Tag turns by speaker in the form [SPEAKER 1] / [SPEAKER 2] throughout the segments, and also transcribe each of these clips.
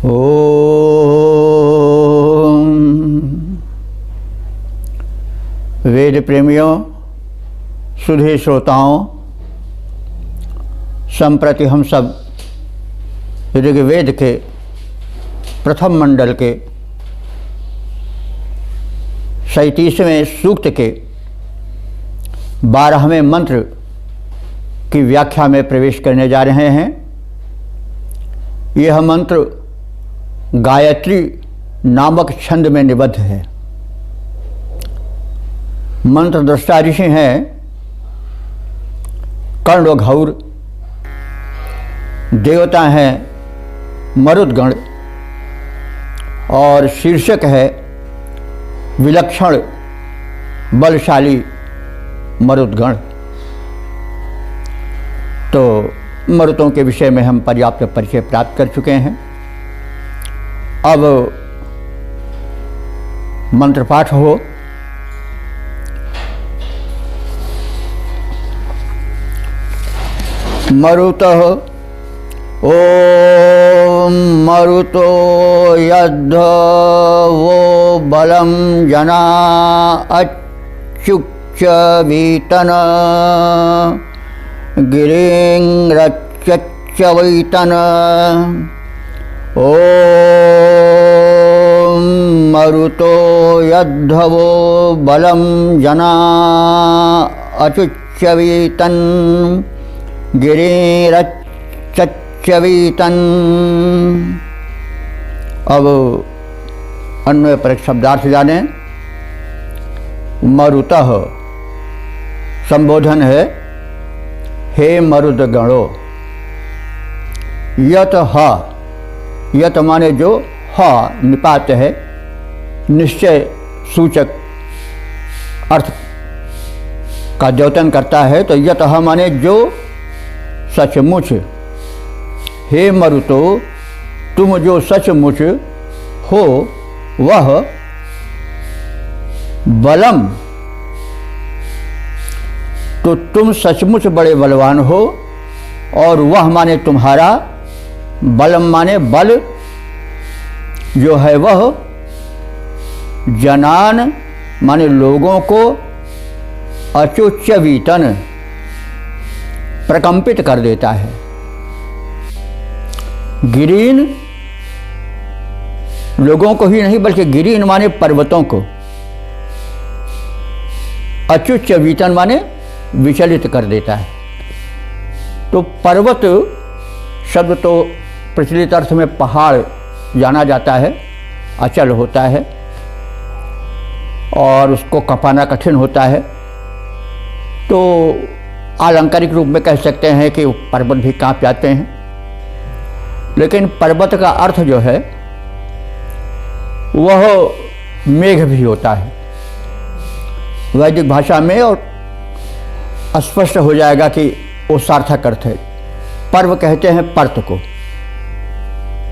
[SPEAKER 1] ओम। वेद प्रेमियों, सुधे श्रोताओं, संप्रति हम सब ऋग्वेद के प्रथम मंडल के 37वें सूक्त के 12वें मंत्र की व्याख्या में प्रवेश करने जा रहे हैं। यह मंत्र गायत्री नामक छंद में निबद्ध है। मंत्र दृष्टा ऋषि हैं कर्ण और घौर, देवता हैं मरुदगण और शीर्षक है विलक्षण बलशाली मरुदगण। तो मरुतों के विषय में हम पर्याप्त परिचय प्राप्त कर चुके हैं। अब मंत्र पाठ हो। मरुतः ओम मरुतो यद्धवो बलं जना अच्युच्यवीतन गिरिंरच्यवैतन। ओम मरुतो यद्धवो बलं जना अच्युच्यवीतन गिरिंरच्यवीतन। अब अन्वय परक शब्दार्थ जाने। मरुतः संबोधन है, हे मरुदगणों। यत ह, यत माने जो, ह निपात है, निश्चय सूचक अर्थ का द्योतन करता है। तो यत ह माने जो, सचमुच। हे मरुतो, तुम जो सचमुच हो, वह बलम, तो तुम सचमुच बड़े बलवान हो। और वह माने तुम्हारा, बलम माने बल, जो है वह, जनान माने लोगों को, अचुच्यवीतन प्रकंपित कर देता है। गिरीन लोगों को ही नहीं बल्कि गिरीन माने पर्वतों को, अच्युच्यवीतन माने विचलित कर देता है। तो पर्वत शब्द तो प्रचलित अर्थ में पहाड़ जाना जाता है, अचल होता है और उसको कपाना कठिन होता है। तो आलंकारिक रूप में कह सकते हैं कि पर्वत भी कांप जाते हैं। लेकिन पर्वत का अर्थ जो है वह मेघ भी होता है वैदिक भाषा में, और स्पष्ट हो जाएगा कि वो सार्थक अर्थ है। पर्व कहते हैं पर्त को,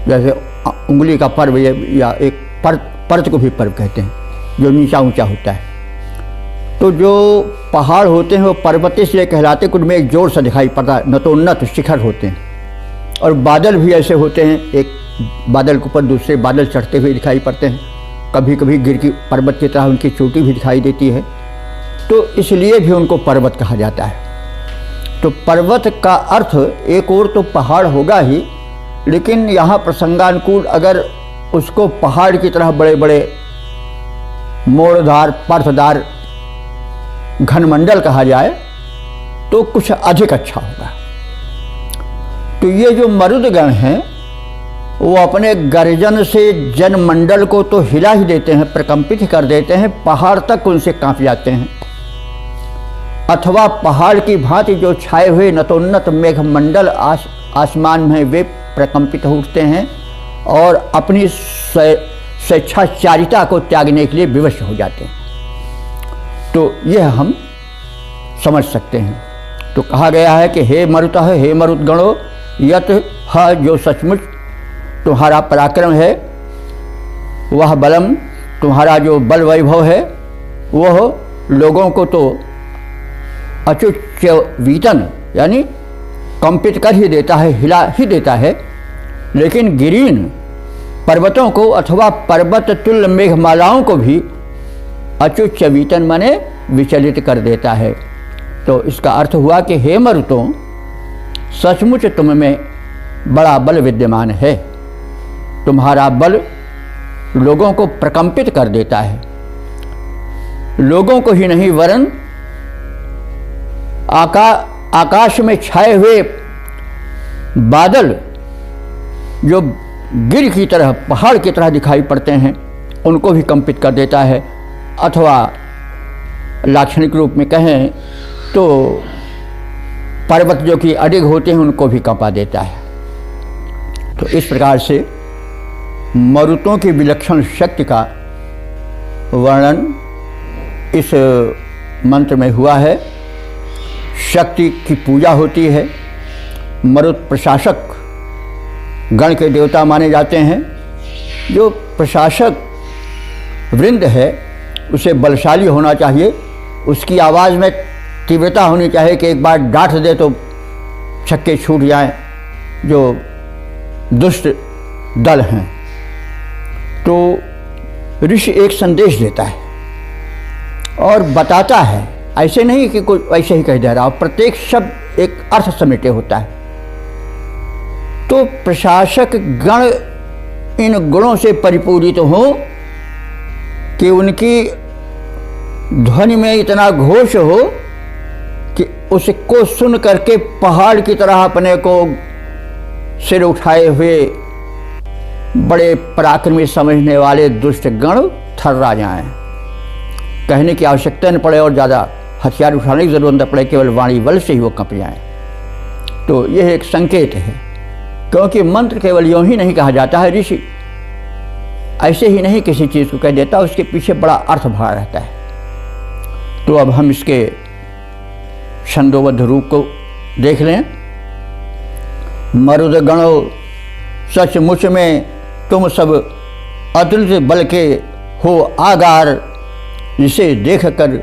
[SPEAKER 1] जैसे उंगली का पर्व या एक पर्त को भी पर्व कहते हैं, जो नीचा ऊंचा होता है। तो जो पहाड़ होते हैं वो पर्वत इसलिए कहलाते, कुछ में एक जोर सा दिखाई पड़ता है, नतोन्नत शिखर होते हैं। और बादल भी ऐसे होते हैं, एक बादल के ऊपर दूसरे बादल चढ़ते हुए दिखाई पड़ते हैं। कभी कभी गिर की पर्वत की तरह उनकी चोटी भी दिखाई देती है, तो इसलिए भी उनको पर्वत कहा जाता है। तो पर्वत का अर्थ एक और तो पहाड़ होगा ही, लेकिन यहाँ प्रसंगानुकूल अगर उसको पहाड़ की तरह बड़े बड़े मोड़दार पर्तदार घनमंडल कहा जाए तो कुछ अधिक अच्छा होगा। तो ये जो मरुदगण हैं वो अपने गर्जन से जनमंडल को तो हिला ही देते हैं, प्रकंपित कर देते हैं, पहाड़ तक उनसे कांप जाते हैं। अथवा पहाड़ की भांति जो छाए हुए नतोन्नत मेघमंडल आसमान में वे प्रकंपित उठते हैं और अपनी स्वेच्छाचारिता को त्यागने के लिए विवश हो जाते हैं। तो यह हम समझ सकते हैं। तो कहा गया है कि हे मरुतः, हे मरुदगणों, यत ह जो सचमुच तुम्हारा पराक्रम है, वह बलम तुम्हारा जो बल वैभव है, वह लोगों को तो अचुच्यवीतन यानी कंपित कर ही देता है, हिला ही देता है। लेकिन गिरीन पर्वतों को अथवा पर्वत तुल्य मेघमालाओं को भी अच्युत चवीतन माने विचलित कर देता है। तो इसका अर्थ हुआ कि हे मरुतों, सचमुच तुम में बड़ा बल विद्यमान है। तुम्हारा बल लोगों को प्रकंपित कर देता है। लोगों को ही नहीं वरन आकाश में छाए हुए बादल जो गिर की तरह, पहाड़ की तरह दिखाई पड़ते हैं, उनको भी कंपित कर देता है। अथवा लाक्षणिक रूप में कहें तो पर्वत जो कि अडिग होते हैं उनको भी कंपा देता है। तो इस प्रकार से मरुतों की विलक्षण शक्ति का वर्णन इस मंत्र में हुआ है। शक्ति की पूजा होती है। मरुत प्रशासक गण के देवता माने जाते हैं। जो प्रशासक वृंद है उसे बलशाली होना चाहिए, उसकी आवाज़ में तीव्रता होनी चाहिए कि एक बार डांट दे तो छक्के छूट जाएं जो दुष्ट दल हैं। तो ऋषि एक संदेश देता है और बताता है, ऐसे नहीं कि कोई ऐसे ही कह दे रहा, प्रत्येक शब्द एक अर्थ समेटे होता है। तो प्रशासक गण इन गुणों से परिपूरित हो कि उनकी ध्वनि में इतना घोष हो कि उसको सुन करके पहाड़ की तरह अपने को सिर उठाए हुए बड़े पराक्रमी समझने वाले दुष्ट गण थर्रा जाएं। कहने की आवश्यकता न पड़े और ज़्यादा हथियार उठाने की जरूरत न पड़े, केवल वाणी बल से ही वो कंप जाएं। तो यह एक संकेत है, क्योंकि मंत्र केवल यूं ही नहीं कहा जाता है। ऋषि ऐसे ही नहीं किसी चीज़ को कह देता, उसके पीछे बड़ा अर्थ भरा रहता है। तो अब हम इसके छंदोबद्ध रूप को देख लें। मरुद गणो सचमुच में तुम सब अतुलित बल के हो आगार, जिसे देखकर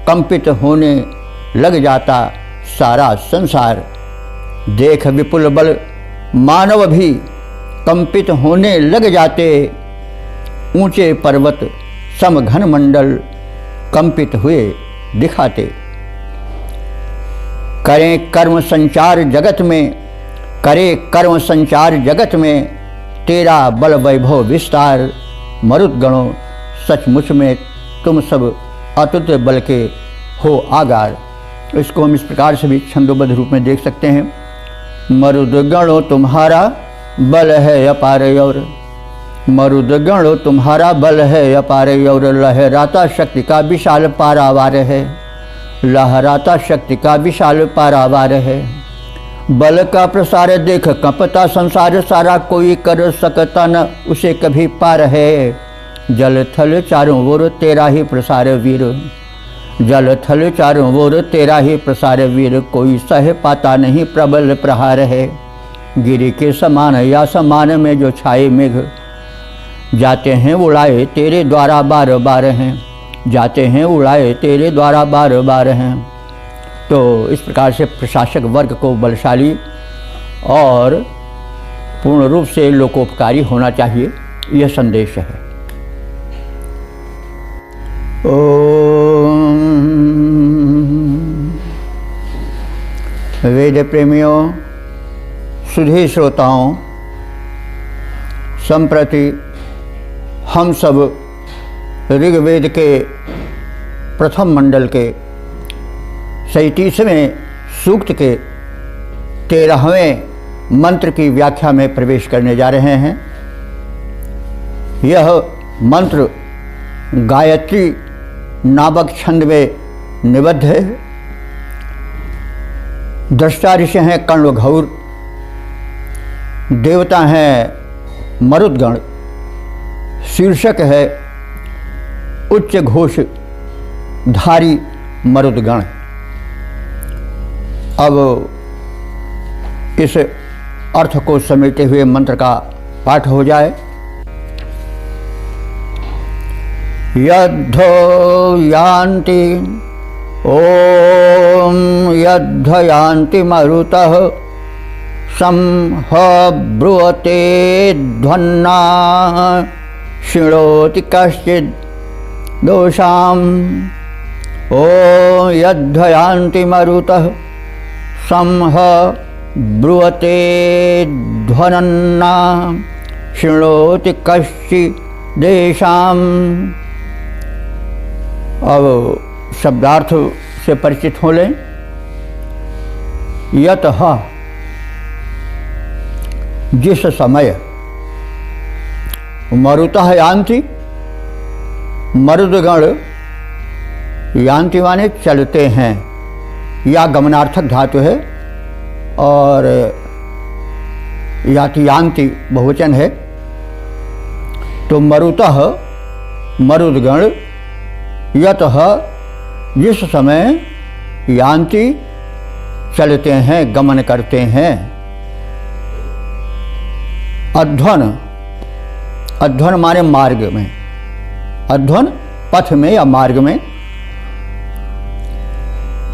[SPEAKER 1] कंपित होने लग जाता सारा संसार। देख विपुल बल मानव भी कंपित होने लग जाते, ऊंचे पर्वत सम घन मंडल कंपित हुए दिखाते। करें कर्म संचार जगत में, करे कर्म संचार जगत में, तेरा बल वैभव विस्तार। मरुत गणों सचमुच में तुम सब अतुलित बल के हो आगार। इसको हम इस प्रकार से भी छंदोबद्ध रूप में देख सकते हैं। मरुद गणों तुम्हारा बल है अपार और, मरुद गणों तुम्हारा बल है अपार और, लहराता शक्ति का विशाल पारावार है, लहराता शक्ति का विशाल पारावार है। बल का प्रसार देख कंपता संसार सारा, कोई कर सकता न उसे कभी पार है। जल थल चारों ओर तेरा ही प्रसार वीर, जल थल चारों ओर तेरा ही प्रसार वीर, कोई सह पाता नहीं प्रबल प्रहार है। गिरि के समान या समान में जो छाए मेघ, जाते हैं उड़ाए तेरे द्वारा बार बार हैं, जाते हैं उड़ाए तेरे द्वारा बार बार हैं। तो इस प्रकार से प्रशासक वर्ग को बलशाली और पूर्ण रूप से लोकोपकारी होना चाहिए, यह संदेश है। ओम वेद प्रेमियों, सुधी श्रोताओं, संप्रति हम सब ऋग्वेद के प्रथम मंडल के 37वें सूक्त के 13वें मंत्र की व्याख्या में प्रवेश करने जा रहे हैं। यह मंत्र गायत्री नामक छंद में निबद्ध है। दृष्टा ऋषि हैं कण्वघौर, देवता हैं मरुदगण, शीर्षक है उच्च घोष धारी मरुदगण। अब इस अर्थ को समेटे हुए मंत्र का पाठ हो जाए। यद्धो यान्ति ओम यद्ध यान्ति मरुतः संब्रुवते ध्वन्ना शृणोति कश्चित् दोषाम्। ओ यद्ध्यान्ति मरुतः संब्रुवते ध्वन्ना शृणोति कश्चित् देशाम। अब शब्दार्थ से परिचित हो लें। यतः जिस समय मरुतः यान्ति, मरुदगण यान्ति माने चलते हैं, या गमनार्थक धातु है और याति यान्ति बहुवचन है। तो मरुतः मरुदगण यतः जिस समय यान्ति चलते हैं, गमन करते हैं। अध्वन, अध्वन माने मार्ग में, अध्वन पथ में या मार्ग में।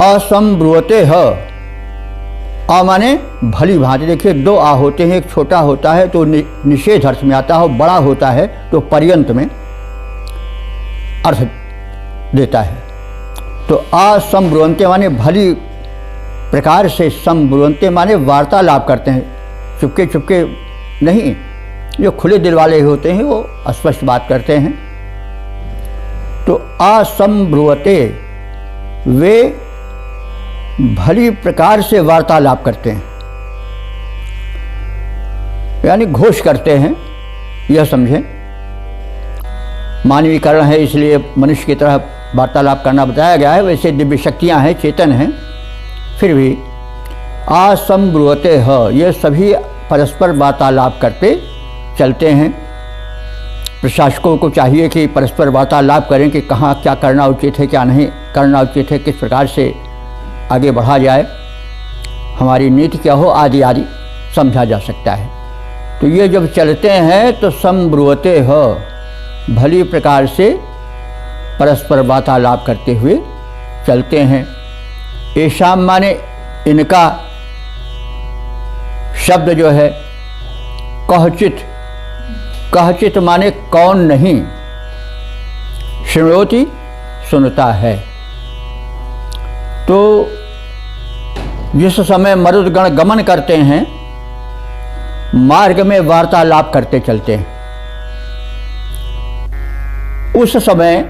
[SPEAKER 1] असंब्रुवते ह, आ माने भली भांति। देखिए दो आ होते हैं, एक छोटा होता है तो निषेध अर्थ में आता है, बड़ा होता है तो पर्यंत में अर्थ देता है। तो असंब्रुवंते माने भली प्रकार से, संब्रुवंते माने वार्तालाप करते हैं, चुपके चुपके नहीं। जो खुले दिल वाले होते हैं वो स्पष्ट बात करते हैं। तो असंब्रुवते, वे भली प्रकार से वार्तालाप करते हैं, यानी घोष करते हैं, यह समझें। मानवीकरण है इसलिए मनुष्य की तरह वार्तालाप करना बताया गया है। वैसे दिव्य शक्तियाँ हैं, चेतन हैं, फिर भी असंब्रुवते ह, ये सभी परस्पर वार्तालाप करते चलते हैं। प्रशासकों को चाहिए कि परस्पर वार्तालाप करें कि कहाँ क्या करना उचित है, क्या नहीं करना उचित है, किस प्रकार से आगे बढ़ा जाए, हमारी नीति क्या हो, आदि आदि समझा जा सकता है। तो ये जब चलते हैं तो संब्रुवते ह, भली प्रकार से परस्पर वार्तालाप करते हुए चलते हैं। ऐशाम माने इनका शब्द जो है कहचित, कहचित माने कौन नहीं, शृणोति सुनता है। तो जिस समय मरुदगण गमन करते हैं, मार्ग में वार्तालाप करते चलते हैं, उस समय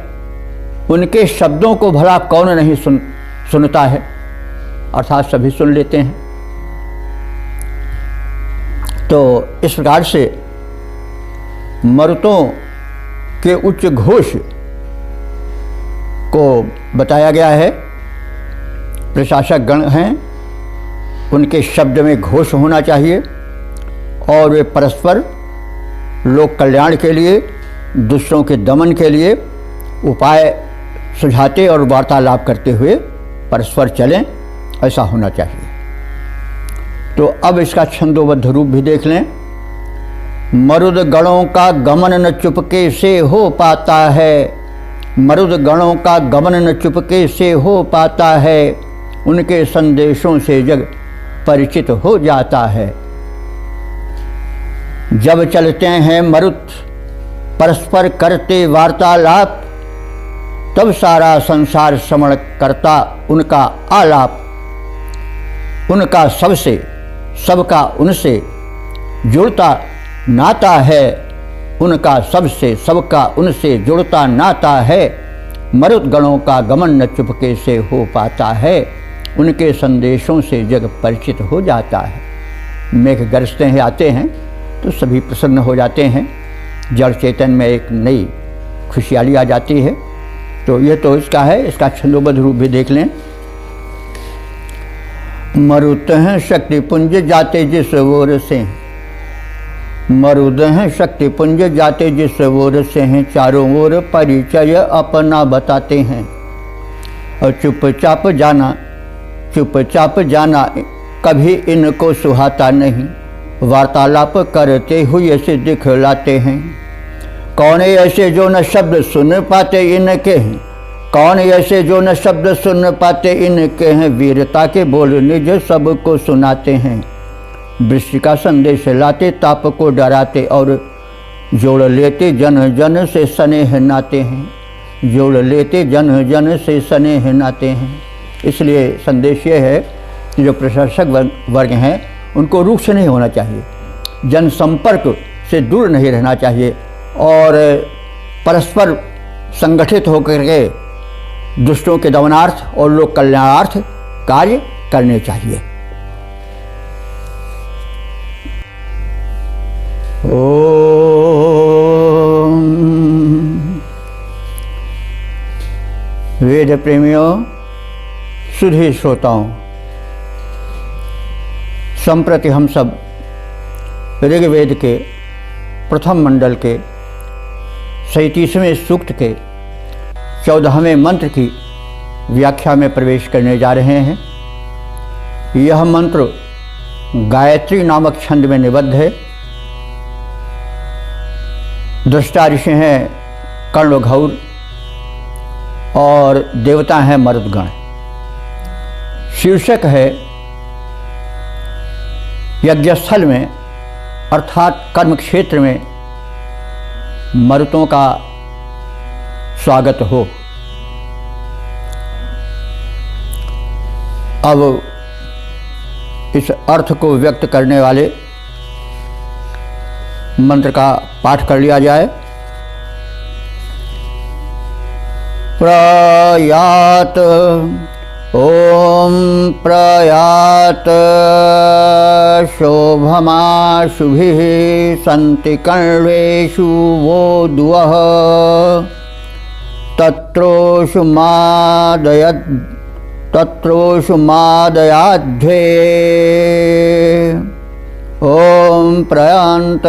[SPEAKER 1] उनके शब्दों को भला कौन नहीं सुनता है, अर्थात सभी सुन लेते हैं। तो इस प्रकार से मरुतों के उच्च घोष को बताया गया है। प्रशासक गण हैं, उनके शब्द में घोष होना चाहिए और वे परस्पर लोक कल्याण के लिए, दुष्टों के दमन के लिए उपाय सुझाते और वार्तालाप करते हुए परस्पर चलें, ऐसा होना चाहिए। तो अब इसका छंदोबद्ध रूप भी देख लें। मरुद गणों का गमन न चुपके से हो पाता है, मरुद गणों का गमन न चुपके से हो पाता है, उनके संदेशों से जग परिचित हो जाता है। जब चलते हैं मरुत परस्पर करते वार्तालाप, तब सारा संसार श्रवण करता उनका आलाप। उनका सबसे, सबका उनसे जुड़ता नाता है, उनका सबसे, सबका उनसे जुड़ता नाता है। मरुत गणों का गमन न चुपके से हो पाता है, उनके संदेशों से जग परिचित हो जाता है। मेघ गरजते हैं, आते हैं तो सभी प्रसन्न हो जाते हैं, जड़ चेतन में एक नई खुशहाली आ जाती है। तो ये तो इसका है। इसका छंदोबद्ध रूप भी देख लें। मरुत हैं शक्तिपुंज जाते जिस ओर से, मरुद हैं शक्तिपुंज जाते जिस ओर से हैं, चारों ओर परिचय अपना बताते हैं। और चुपचाप जाना, चुपचाप जाना कभी इनको सुहाता नहीं, वार्तालाप करते हुए से दिखलाते हैं। कौन ऐसे जो न शब्द सुन पाते इनके हैं, कौन ऐसे जो न शब्द सुन पाते इनके हैं, वीरता के बोल निज सबको सुनाते हैं। वृष्टि का संदेश लाते, ताप को डराते और जोड़ लेते जन जन से स्नेह नाते हैं। जोड़ लेते जन जन से स्नेह नाते हैं। इसलिए संदेश ये है कि जो प्रशासक वर्ग हैं उनको रूक्ष नहीं होना चाहिए, जनसंपर्क से दूर नहीं रहना चाहिए और परस्पर संगठित होकर के दुष्टों के दमनार्थ और लोक कल्याणार्थ कार्य करने चाहिए। ओम। वेद प्रेमियों, सुधी श्रोताओं, संप्रति हम सब ऋग्वेद के प्रथम मंडल के 37वें सूक्त के 14वें मंत्र की व्याख्या में प्रवेश करने जा रहे हैं। यह मंत्र गायत्री नामक छंद में निबद्ध है। दृष्टा ऋषि हैं कर्णघौर और देवता हैं मरुदगण। शीर्षक है यज्ञस्थल में अर्थात कर्म क्षेत्र में मरुतों का स्वागत हो। अब इस अर्थ को व्यक्त करने वाले मंत्र का पाठ कर लिया जाए। प्रयात ओम प्रयात शोभमाशुभिः सन्ति कर्णेषु वो दुवः तत्रोषुमादयाध्वे ओम प्रयान्त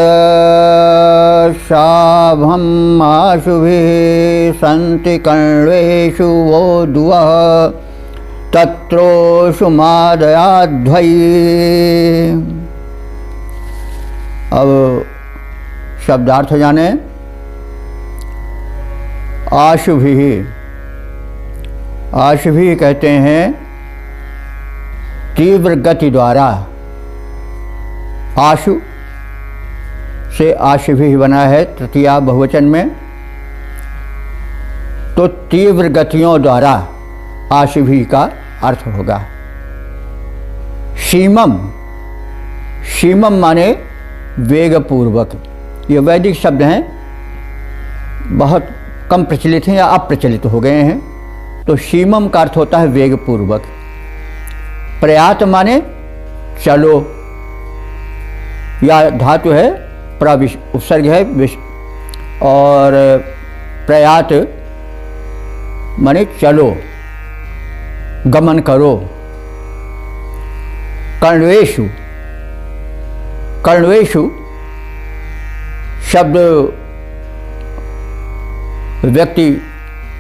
[SPEAKER 1] शाभम् आशुभिः सन्ति कर्णेषु वो दुवः तत्रोषुमादयाध्वै। अब शब्दार्थ जाने। आशुभिः, आशुभिः कहते हैं तीव्र गति द्वारा। आशु से आशुभिः बना है तृतीया बहुवचन में, तो तीव्र गतियों द्वारा आशुभिः का अर्थ होगा। शीमम, शीमम माने वेगपूर्वक। ये वैदिक शब्द हैं, बहुत कम प्रचलित हैं या अप्रचलित हो गए हैं। तो शीमम का अर्थ होता है वेगपूर्वक। प्रयात माने चलो, या धातु है उपसर्ग है और प्रयात माने चलो, गमन करो। कर्णवेषु, कर्णवेषु शब्द व्यक्ति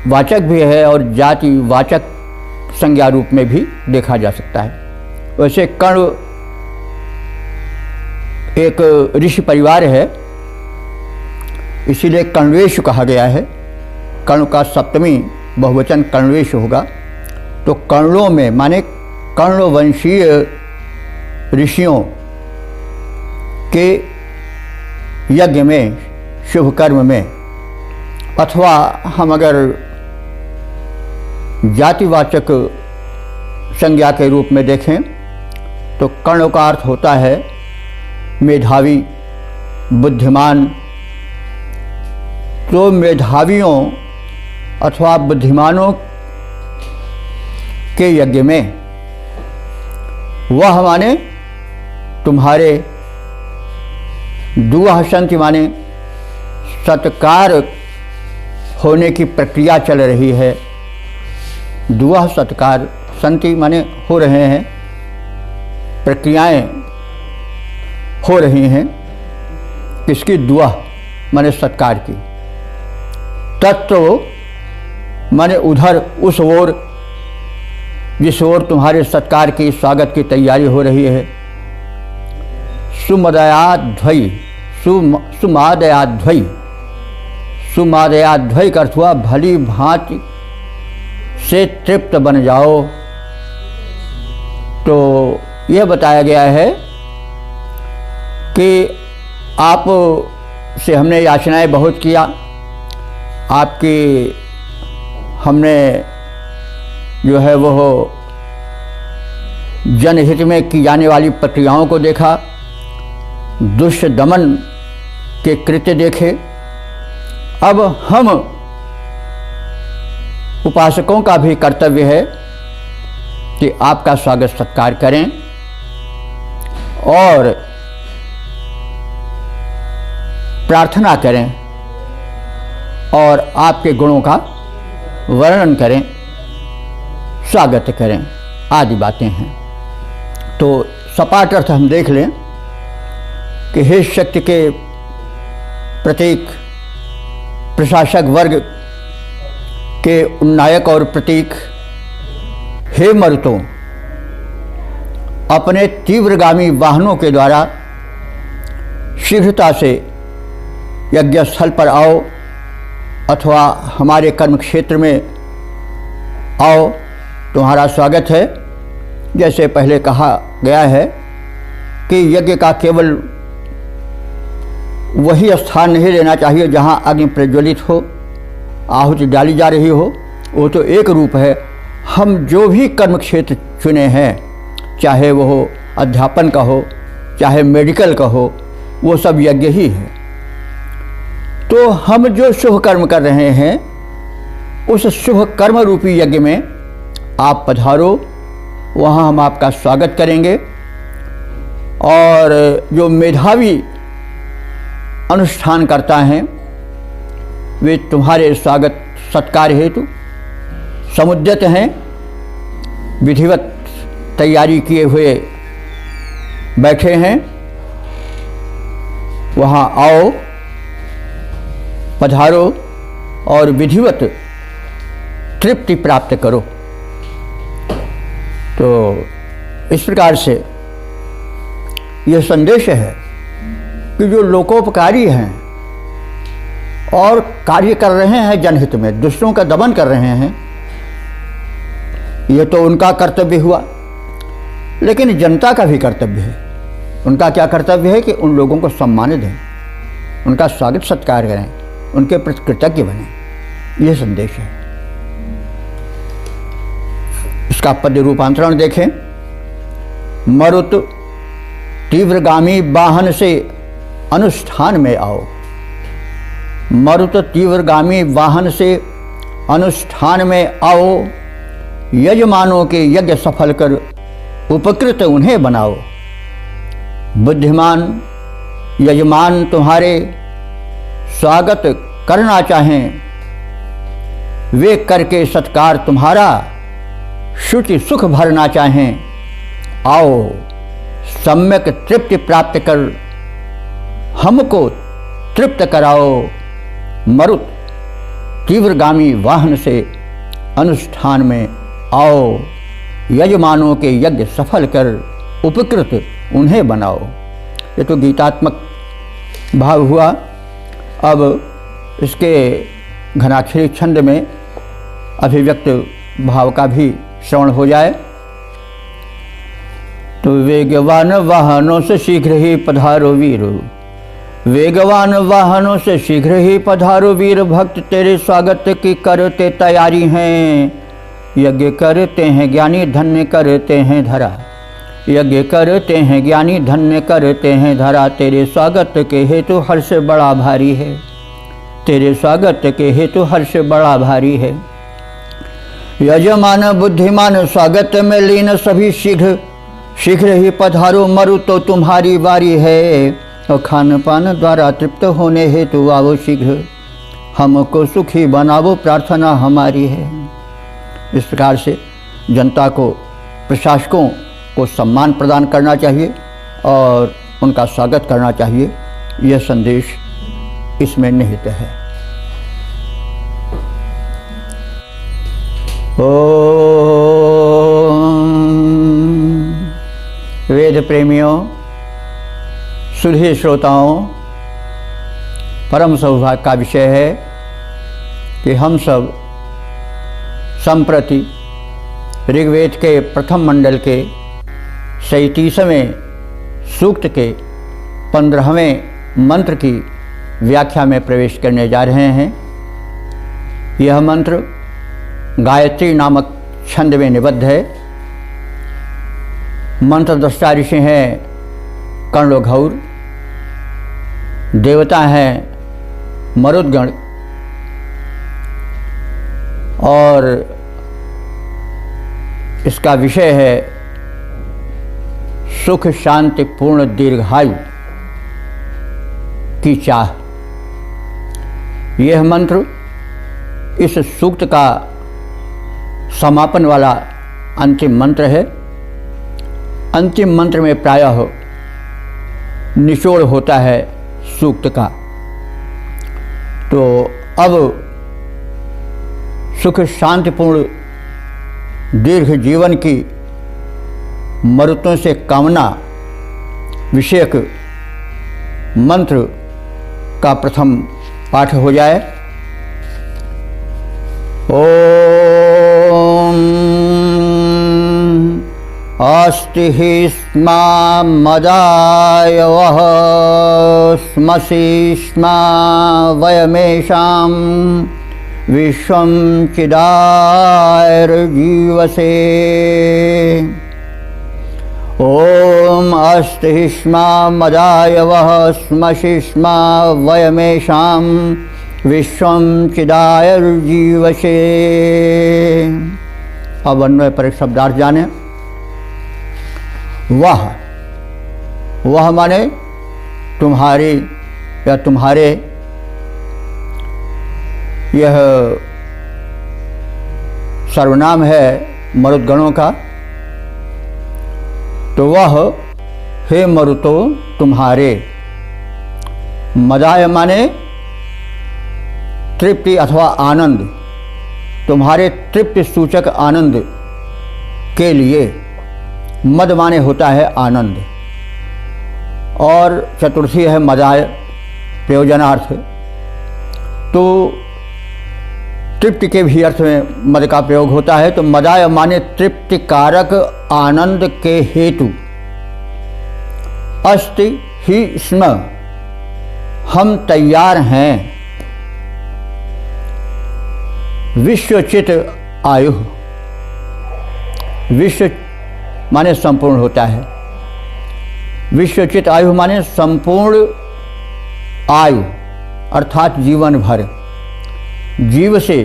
[SPEAKER 1] वाचक भी है और जाति वाचक संज्ञा रूप में भी देखा जा सकता है। वैसे कर्ण एक ऋषि परिवार है, इसीलिए कर्णवेषु कहा गया है। कर्ण का सप्तमी बहुवचन कर्णवेषु होगा। तो कर्णों में माने कर्णवंशीय ऋषियों के यज्ञ में, शुभ कर्म में, अथवा हम अगर जातिवाचक संज्ञा के रूप में देखें तो कर्ण का अर्थ होता है मेधावी, बुद्धिमान। तो मेधावियों अथवा बुद्धिमानों के यज्ञ में वह माने तुम्हारे, दुवह संति माने सत्कार होने की प्रक्रिया चल रही है। दुवह सत्कार, संति माने हो रहे हैं, प्रक्रियाएं हो रही हैं। किसकी? दुवह माने सत्कार की। तत्व माने उधर, उस ओर जिस ओर तुम्हारे सत्कार की, स्वागत की तैयारी हो रही है। सुमदयाध्वयी, सुमादयाध्वयी, सुमादयाध्वयी का अर्थ हुआ भली भांति से तृप्त बन जाओ। तो यह बताया गया है कि आप से हमने याचनाएं बहुत किया, आपकी हमने जो है वो जनहित में की जाने वाली प्रक्रियाओं को देखा, दुष्ट दमन के कृत्य देखे। अब हम उपासकों का भी कर्तव्य है कि आपका स्वागत सत्कार करें और प्रार्थना करें और आपके गुणों का वर्णन करें, स्वागत करें आदि बातें हैं। तो सपाट अर्थ हम देख लें कि हे शक्ति के प्रतीक, प्रशासक वर्ग के उन्नायक और प्रतीक, हे मरुतों, अपने तीव्रगामी वाहनों के द्वारा शीघ्रता से यज्ञ स्थल पर आओ अथवा हमारे कर्म क्षेत्र में आओ, तुम्हारा स्वागत है। जैसे पहले कहा गया है कि यज्ञ का केवल वही स्थान नहीं लेना चाहिए जहां अग्नि प्रज्वलित हो, आहुति डाली जा रही हो, वो तो एक रूप है। हम जो भी कर्म क्षेत्र चुने हैं, चाहे वो हो अध्यापन का हो, चाहे मेडिकल का हो, वो सब यज्ञ ही है। तो हम जो शुभ कर्म कर रहे हैं, उस शुभ कर्म रूपी यज्ञ में आप पधारो, वहाँ हम आपका स्वागत करेंगे। और जो मेधावी अनुष्ठान करता है, वे तुम्हारे स्वागत सत्कार हेतु समुद्यत हैं, विधिवत तैयारी किए हुए बैठे हैं। वहाँ आओ, पधारो और विधिवत तृप्ति प्राप्त करो। तो इस प्रकार से यह संदेश है कि जो लोकोपकारी हैं और कार्य कर रहे हैं जनहित में, दूसरों का दमन कर रहे हैं, यह तो उनका कर्तव्य हुआ, लेकिन जनता का भी कर्तव्य है। उनका क्या कर्तव्य है कि उन लोगों को सम्मान दें, उनका स्वागत सत्कार करें, उनके प्रति कृतज्ञ बने। यह संदेश है। इसका पद्य रूपांतरण देखें। मरुत तीव्रगामी वाहन से अनुष्ठान में आओ। मरुत तीव्रगामी वाहन से अनुष्ठान में आओ, यजमानों के यज्ञ सफल कर उपकृत उन्हें बनाओ। बुद्धिमान यजमान तुम्हारे स्वागत करना चाहें, वे करके सत्कार तुम्हारा शुचि सुख भरना चाहें। आओ, सम्यक तृप्ति प्राप्त कर हमको तृप्त कराओ। मरुत तीव्रगामी वाहन से अनुष्ठान में आओ, यजमानों के यज्ञ सफल कर उपकृत उन्हें बनाओ। ये तो गीतात्मक भाव हुआ। अब इसके घनाक्षरी छंद में अभिव्यक्त भाव का भी श्रवण हो जाए। तो वेगवान वाहनों से शीघ्र ही पधारो वीर, वेगवान वाहनों से शीघ्र ही पधारो वीर, भक्त तेरे स्वागत की करते तैयारी हैं। यज्ञ करते हैं ज्ञानी धन्य करते हैं धरा, यज्ञ करते हैं ज्ञानी धन्य करते हैं धरा। तेरे स्वागत के हेतु हर्ष बड़ा भारी है, तेरे स्वागत के हेतु हर्ष बड़ा भारी है। यजमान बुद्धिमान स्वागत में लीन सभी शीघ्र शीघ्र ही पधारो, मरु तो तुम्हारी बारी है। और खान पान द्वारा तृप्त होने हेतु आओ शीघ्र, हमको सुखी बनावो प्रार्थना हमारी है। इस प्रकार से जनता को, प्रशासकों को सम्मान प्रदान करना चाहिए और उनका स्वागत करना चाहिए। यह संदेश इसमें निहित है। वेद प्रेमियों, सुधी श्रोताओं, परम सौभाग्य का विषय है कि हम सब संप्रति ऋग्वेद के प्रथम मंडल के 37वें सूक्त के 15वें मंत्र की व्याख्या में प्रवेश करने जा रहे हैं। यह मंत्र गायत्री नामक छंद में निबद्ध है। मंत्र दृष्टा ऋषि हैं कर्णोघौर, देवता हैं मरुद्गण और इसका विषय है सुख शांति पूर्ण दीर्घायु की चाह। यह मंत्र इस सूक्त का समापन वाला अंतिम मंत्र है। अंतिम मंत्र में प्रायः निचोड़ होता है सूक्त का। तो अब सुख शांतिपूर्ण दीर्घ जीवन की मरुतों से कामना विषयक मंत्र का प्रथम पाठ हो जाए। ओम अस्ति हि स्मा मदायवः स्मसि स्मा वयमेषां विश्वं चिदायुर्जीवसे। ओम अस्ति स्मा मदायवः स्मसि स्मा वयमेषां विश्वं चिदायुर्जीवसे। अब अन्वय पर एक शब्दार्थ जाने। वह माने तुम्हारी या तुम्हारे। यह सर्वनाम है मरुद्गणों का। तो वह हे मरुतो तुम्हारे। मदाय माने तृप्ति अथवा आनंद, तुम्हारे तृप्ति सूचक आनंद के लिए। मद माने होता है आनंद और चतुर्थी है मदाय प्रयोजनार्थ। तो तृप्ति के भी अर्थ में मद का प्रयोग होता है। तो मदाय माने तृप्ति कारक आनंद के हेतु। अस्ति ही स्म हम तैयार हैं। विश्वचित आयु, विश्व माने संपूर्ण होता है। विश्वचित आयु माने संपूर्ण आयु अर्थात जीवन भर। जीव से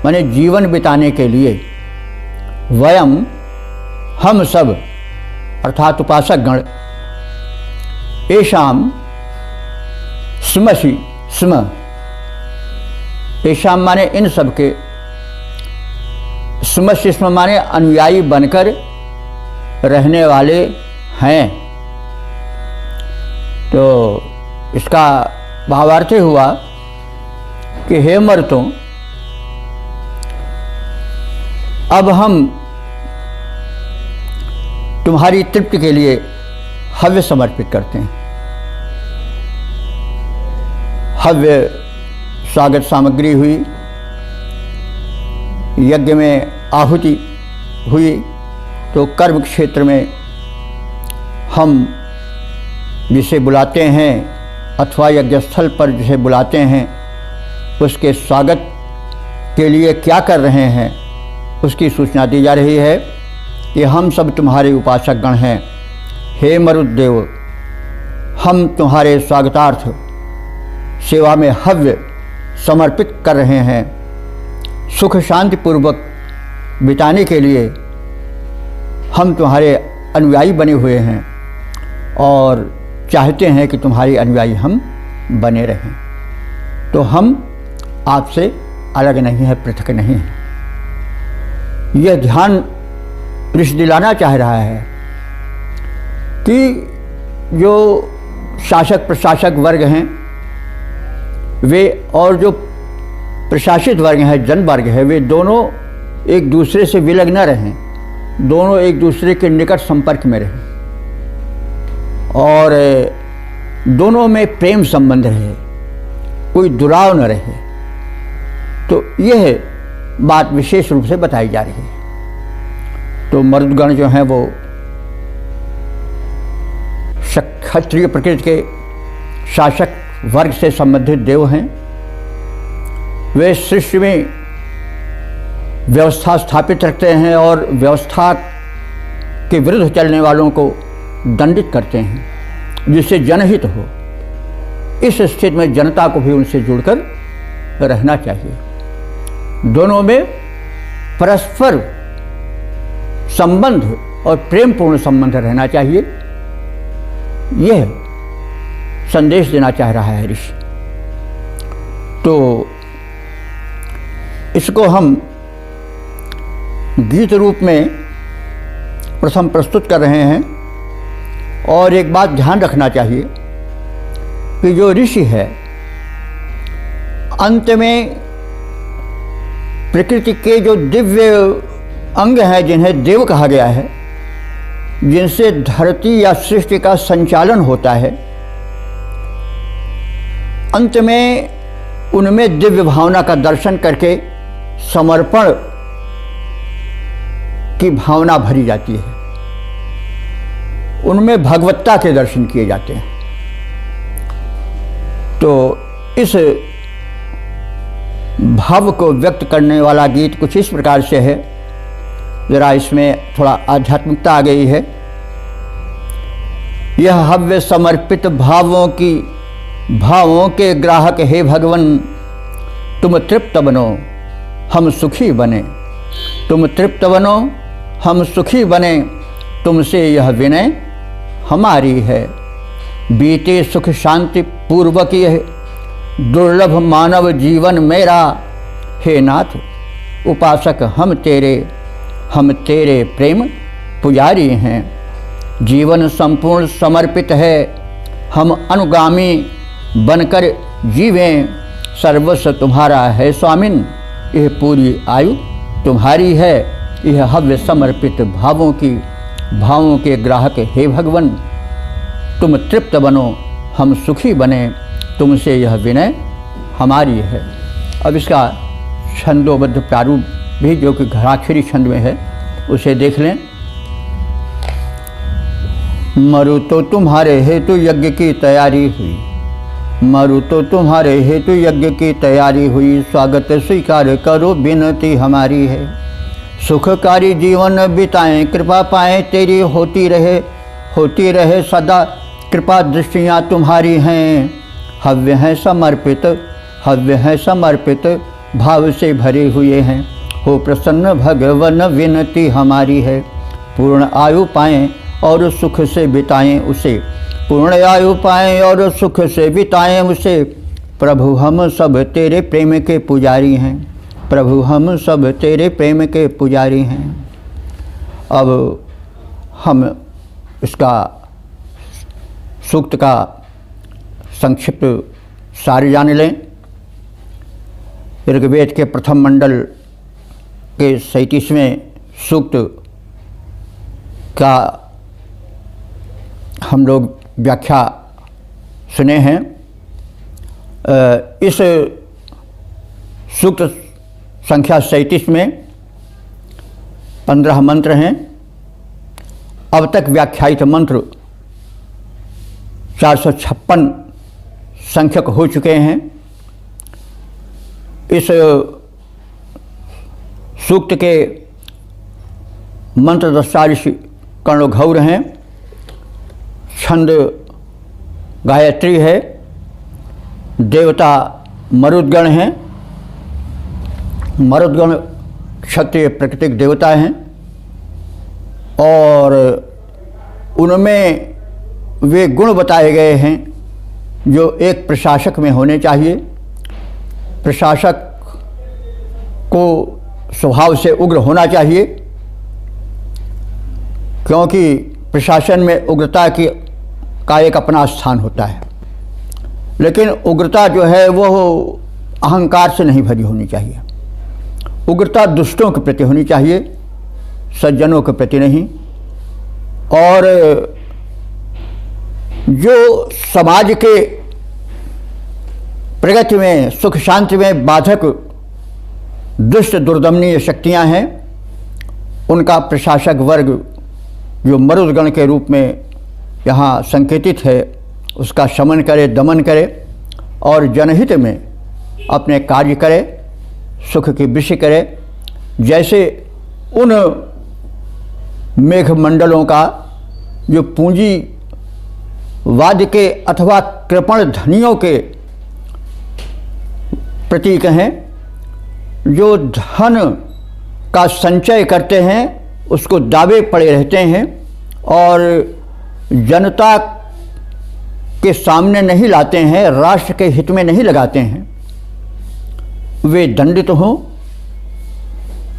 [SPEAKER 1] माने जीवन बिताने के लिए। वयम हम सब अर्थात उपासक गण। एषाम स्मसि स्म, एषाम माने इन सब के। स्मसि स्म माने अनुयायी बनकर रहने वाले हैं। तो इसका भावार्थ हुआ कि हे मर्तों, अब हम तुम्हारी तृप्ति के लिए हव्य समर्पित करते हैं। हव्य स्वागत सामग्री हुई, यज्ञ में आहुति हुई। तो कर्म क्षेत्र में हम जिसे बुलाते हैं अथवा यज्ञस्थल पर जिसे बुलाते हैं उसके स्वागत के लिए क्या कर रहे हैं उसकी सूचना दी जा रही है कि हम सब तुम्हारे उपासक गण हैं। हे मरुद्देव, हम तुम्हारे स्वागतार्थ सेवा में हव्य समर्पित कर रहे हैं। सुख शांति पूर्वक बिताने के लिए हम तुम्हारे अनुयायी बने हुए हैं और चाहते हैं कि तुम्हारे अनुयायी हम बने रहें। तो हम आपसे अलग नहीं है, पृथक नहीं है। यह ध्यान ऋषि दिलाना चाह रहा है कि जो शासक प्रशासक वर्ग हैं वे और जो प्रशासित वर्ग हैं, जन वर्ग है, वे दोनों एक दूसरे से विलग न रहें, दोनों एक दूसरे के निकट संपर्क में रहें और दोनों में प्रेम संबंध रहे, कोई दुराव न रहे। तो यह बात विशेष रूप से बताई जा रही है। तो मरुदगण जो हैं वो क्षत्रिय प्रकृति के शासक वर्ग से संबंधित देव हैं। वे सृष्टि में व्यवस्था स्थापित रखते हैं और व्यवस्था के विरुद्ध चलने वालों को दंडित करते हैं, जिससे जनहित हो। इस स्थिति में जनता को भी उनसे जुड़कर रहना चाहिए। दोनों में परस्पर संबंध और प्रेमपूर्ण संबंध रहना चाहिए, यह संदेश देना चाह रहा है ऋषि। तो इसको हम गीत रूप में प्रथम प्रस्तुत कर रहे हैं। और एक बात ध्यान रखना चाहिए कि जो ऋषि है अंत में प्रकृति के जो दिव्य अंग हैं, जिन्हें देव कहा गया है, जिनसे धरती या सृष्टि का संचालन होता है, अंत में उनमें दिव्य भावना का दर्शन करके समर्पण की भावना भरी जाती है, उनमें भगवत्ता के दर्शन किए जाते हैं। तो इस भाव को व्यक्त करने वाला गीत कुछ इस प्रकार से है, जरा इसमें थोड़ा आध्यात्मिकता आ गई है। यह हव्य समर्पित भावों के ग्राहक हे भगवन, तुम तृप्त बनो हम सुखी बने। तुम तृप्त बनो हम सुखी बने, तुमसे यह विनय हमारी है। बीते सुख शांति पूर्वक यह दुर्लभ मानव जीवन मेरा, हे नाथ उपासक हम तेरे प्रेम पुजारी हैं। जीवन संपूर्ण समर्पित है, हम अनुगामी बनकर जीवें। सर्वस्व तुम्हारा है स्वामिन, यह पूरी आयु तुम्हारी है। यह हव्य समर्पित भावों के ग्राहक हे भगवन, तुम तृप्त बनो हम सुखी बने, तुमसे यह विनय हमारी है। अब इसका छंदोबद्ध प्रारूप भी, जो कि घराक्षरी छंद में है, उसे देख लें। मरु तो तुम्हारे हेतु यज्ञ की तैयारी हुई, मरु तो तुम्हारे हेतु यज्ञ की तैयारी हुई। स्वागत स्वीकार करो विनती हमारी है। सुखकारी जीवन बिताएं कृपा पाएं तेरी, होती रहे सदा कृपा दृष्टियाँ तुम्हारी हैं। हव्य हैं समर्पित भाव से भरे हुए हैं। हो प्रसन्न भगवन विनती हमारी है। पूर्ण आयु पाएं और सुख से बिताएं उसे, पूर्ण आयु पाएं और सुख से बिताएं उसे। प्रभु हम सब तेरे प्रेम के पुजारी हैं, प्रभु हम सब तेरे प्रेम के पुजारी हैं। अब हम इसका सूक्त का संक्षिप्त सार जान लें। ऋग्वेद के प्रथम मंडल के 37वें सूक्त का हम लोग व्याख्या सुने हैं। इस सूक्त संख्या 37 में 15 मंत्र हैं। अब तक व्याख्यायित मंत्र 456 संख्यक हो चुके हैं। इस सूक्त के मंत्र दस्तारिश कर्णघौर हैं, छंद गायत्री है, देवता मरुद्गण हैं। मरुद्गण क्षत्रिय प्राकृतिक देवता हैं और उनमें वे गुण बताए गए हैं जो एक प्रशासक में होने चाहिए। प्रशासक को स्वभाव से उग्र होना चाहिए, क्योंकि प्रशासन में उग्रता का एक अपना स्थान होता है। लेकिन उग्रता जो है वो अहंकार से नहीं भरी होनी चाहिए। उग्रता दुष्टों के प्रति होनी चाहिए, सज्जनों के प्रति नहीं। और जो समाज के प्रगति में, सुख शांति में बाधक दुष्ट दुर्दमनीय शक्तियां हैं, उनका प्रशासक वर्ग जो मरुदगण के रूप में यहाँ संकेतित है उसका शमन करे, दमन करे और जनहित में अपने कार्य करे, सुख की वृष्टि करे। जैसे उन मेघमंडलों का जो पूंजीवाद के अथवा कृपण धनियों के प्रतीक हैं, जो धन का संचय करते हैं उसको दावे पड़े रहते हैं और जनता के सामने नहीं लाते हैं, राष्ट्र के हित में नहीं लगाते हैं, वे दंडित हों।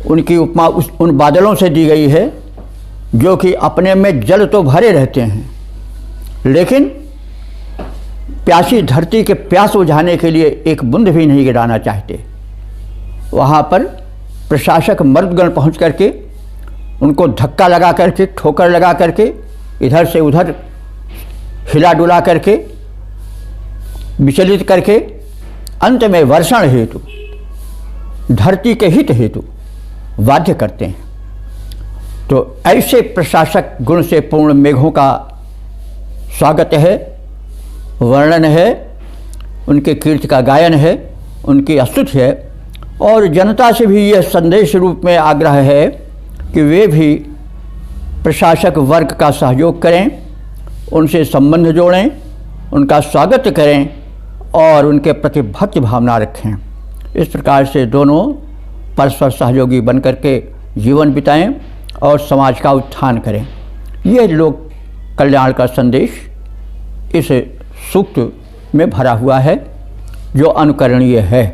[SPEAKER 1] उनकी उपमा उन बादलों से दी गई है जो कि अपने में जल तो भरे रहते हैं, लेकिन प्यासी धरती के प्यास बुझाने के लिए एक बूंद भी नहीं गिराना चाहते। वहाँ पर प्रशासक मर्दगण पहुँच करके उनको धक्का लगा करके, ठोकर लगा करके, इधर से उधर हिला डुला करके, विचलित करके अंत में वर्षण हेतु, धरती के हित हेतु बाध्य करते हैं। तो ऐसे प्रशासक गुण से पूर्ण मेघों का स्वागत है, वर्णन है, उनके कीर्ति का गायन है, उनकी स्तुति है। और जनता से भी यह संदेश रूप में आग्रह है कि वे भी प्रशासक वर्ग का सहयोग करें, उनसे संबंध जोड़ें, उनका स्वागत करें और उनके प्रति भक्ति भावना रखें। इस प्रकार से दोनों परस्पर सहयोगी बन करके जीवन बिताएं और समाज का उत्थान करें। यह लोक कल्याण का संदेश इस सूक्त में भरा हुआ है जो अनुकरणीय है।